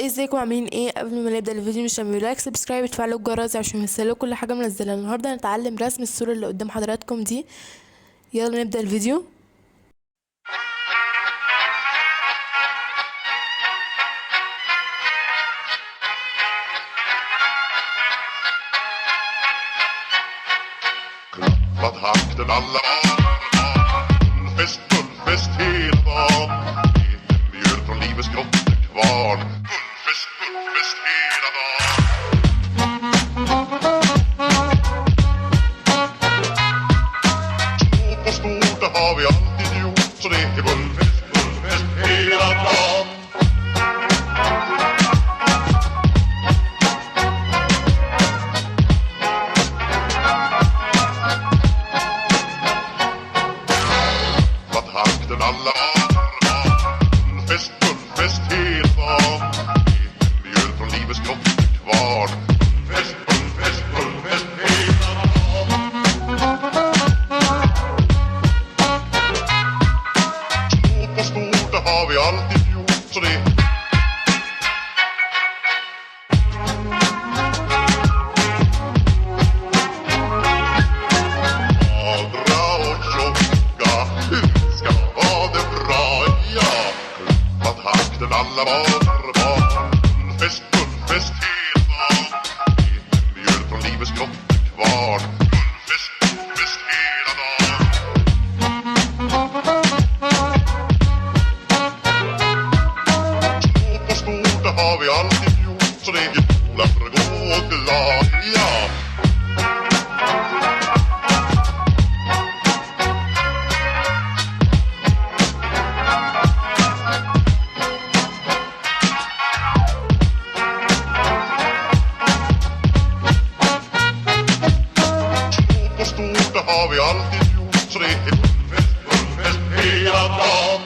ازيكم عاملين ايه؟ قبل ما نبدا الفيديو مش تعملوا لايك سبسكرايب وتفعلوا الجرس عشان يوصلوا كل حاجه منزلها. النهارده هنتعلم رسم الصوره اللي قدام حضراتكم دي. يلا نبدا الفيديو. Takten alla fullfest hela dagen. Mjöl från livets grottekvarn. Fullfest hela dagen. Små på stort, det har vi alltid gjort. Så det är fullfest hela dagen. Alla fullfest hela dagen. Mjöl från livets grottekvarn. Fullfest hela dagen. Små på stort, det har vi alltid gjort. Så det magra och tjocka ska vara det bra, ja. Klappa takten alla barn. Fullfest hela dagen. Mjöl från livets grottekvarn. Fullfest hela dagen. Små på stort, det har vi alltid gjort. Så det är jävla för att gå glad, ja. Det har vi alltid gjort, så det är fullfest hela dagen.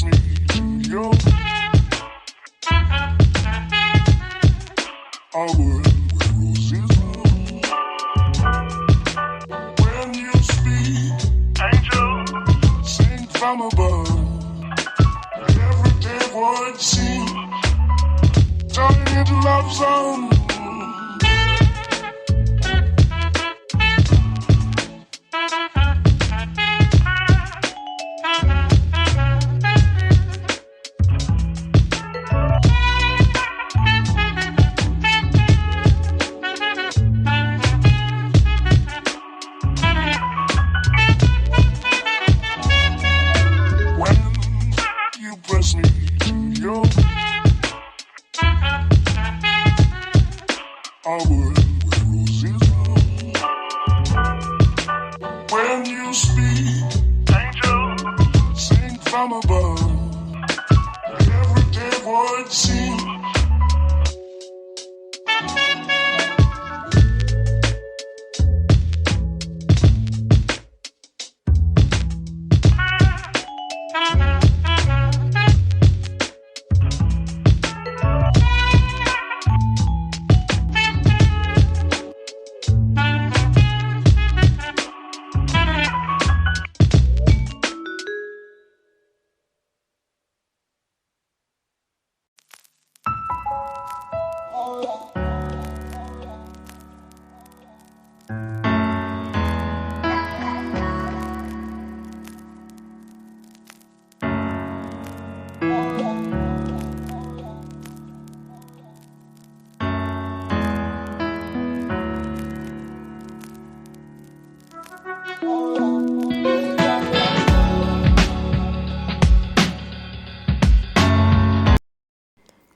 me to you, I would where roses bloom. When you speak, angel, sing from above. Everyday words seem turning into love songs. Press me to you, I would where roses bloom. When you speak, angel, sing from above. Everyday words seem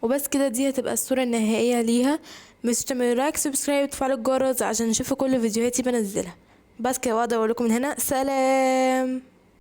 وبس كده. دي هتبقى الصورة النهائية ليها. مش تعملوا لايك سبسكرايب وتفعلوا الجرس عشان نشوفوا كل فيديوهاتي بنزلها. بس كده، واقدر اقول لكم من هنا سلام.